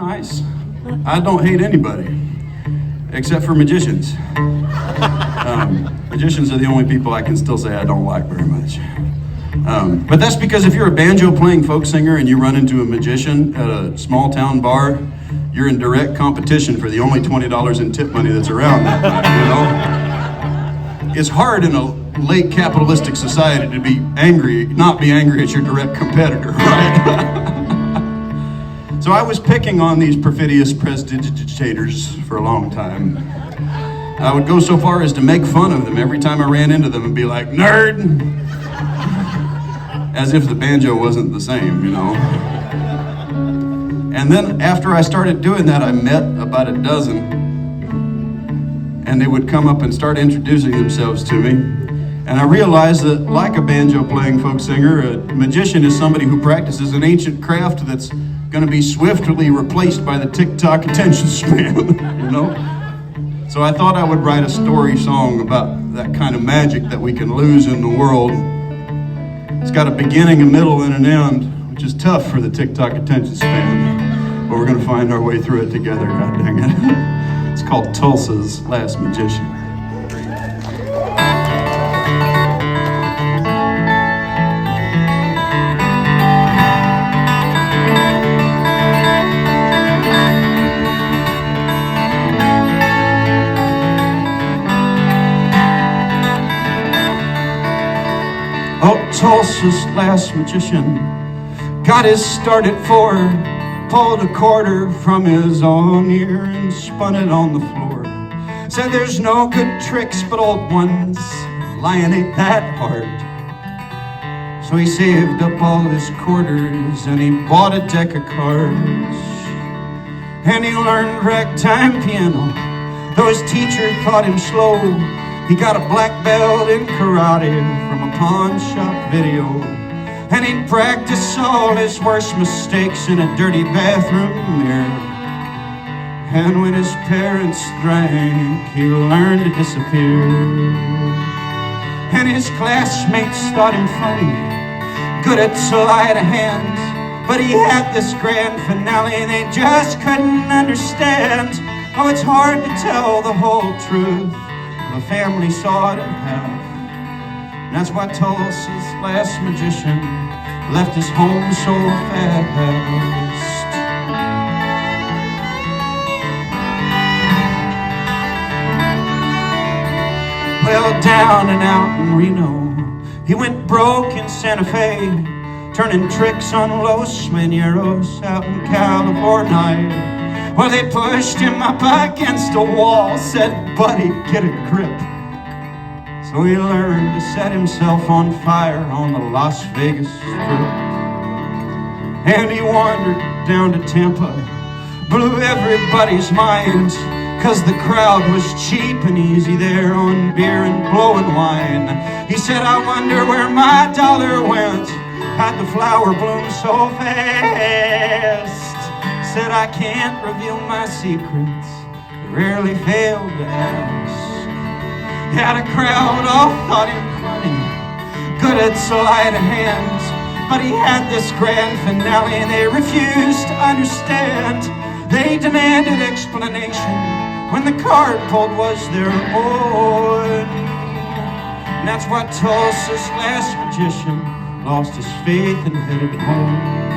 nice. I don't hate anybody, except for magicians. Magicians are the only people I can still say I don't like very much. But that's because if you're a banjo-playing folk singer and you run into a magician at a small town bar, you're in direct competition for the only $20 in tip money that's around that night, you know? It's hard in a late capitalistic society to be angry, not be angry at your direct competitor, right? So I was picking on these perfidious prestidigitators for a long time. I would go so far as to make fun of them every time I ran into them and be like, nerd! As if the banjo wasn't the same, you know? And then after I started doing that, I met about a dozen, and they would come up and start introducing themselves to me. And I realized that, like a banjo-playing folk singer, a magician is somebody who practices an ancient craft that's going to be swiftly replaced by the TikTok attention span, you know? So I thought I would write a story song about that kind of magic that we can lose in the world. It's got a beginning, a middle, and an end, which is tough for the TikTok attention span. But we're going to find our way through it together, god dang it. It's called Tulsa's Last Magician. Oh, Tulsa's last magician got his start at 4, pulled a quarter from his own ear and spun it on the floor. Said there's no good tricks but old ones, lying ain't that hard. So he saved up all his quarters and he bought a deck of cards. And he learned ragtime piano, though his teacher thought him slow. He got a black belt in karate from a pawn shop video. And he'd practice all his worst mistakes in a dirty bathroom mirror. And when his parents drank, he learned to disappear. And his classmates thought him funny, good at sleight of hand. But he had this grand finale they just couldn't understand. Oh, it's hard to tell the whole truth. The family saw it in half. And that's why Tulsa's last magician left his home so fast. Well, down and out in Reno, he went broke in Santa Fe, turning tricks on Los Maneros out in California. Well, they pushed him up against a wall, said, buddy, get a grip. So he learned to set himself on fire on the Las Vegas Strip. And he wandered down to Tampa, blew everybody's minds, 'cause the crowd was cheap and easy there on beer and blowing wine. He said, I wonder where my dollar went, how'd the flower bloom so fast? Said, I can't reveal my secrets, I rarely failed to ask. Yeah, the crowd all thought him funny, good at sleight of hand. But he had this grand finale and they refused to understand. They demanded explanation when the card pulled was their own. And that's why Tulsa's last magician lost his faith and headed home.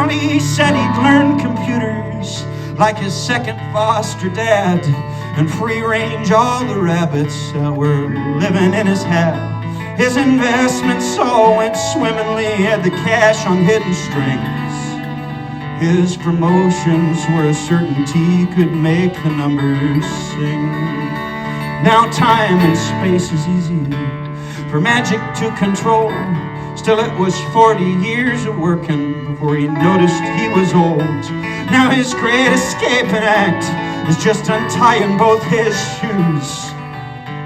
He said he'd learn computers like his second foster dad and free range all the rabbits that were living in his hat. His investments all went swimmingly, had the cash on hidden strings. His promotions were a certainty, could make the numbers sing. Now time and space is easy for magic to control. Still it was 40 years of working before he noticed he was old. Now his great escaping act is just untying both his shoes.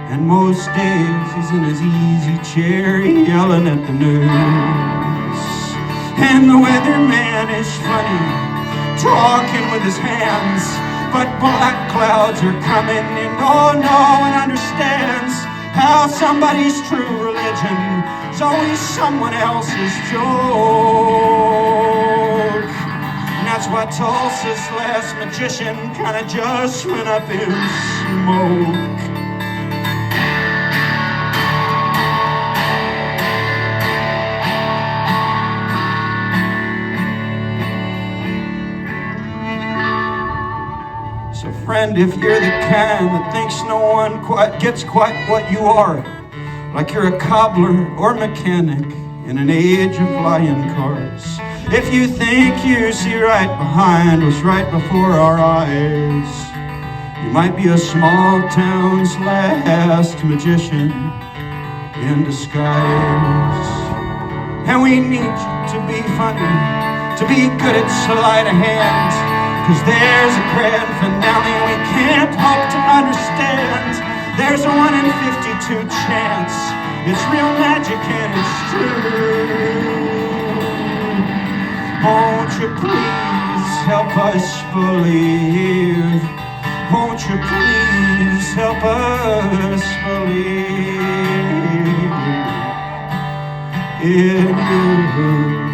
And most days he's in his easy chair yelling at the news. And the weatherman is funny, talking with his hands. But black clouds are coming and oh no one understands. how somebody's true religion is always someone else's joke. And that's why Tulsa's last magician kinda just went up in smoke. So friend, if you're the kind that thinks no one quite gets quite what you are, like you're a cobbler or mechanic in an age of flying cars, if you think you see right behind what's right before our eyes, you might be a small town's last magician in disguise. And we need you to be funny, to be good at sleight of hand, 'cause there's a grand finale we can't hope to understand. There's a 1 in 52 chance. It's real magic and it's true. Won't you please help us believe? Won't you please help us believe in you?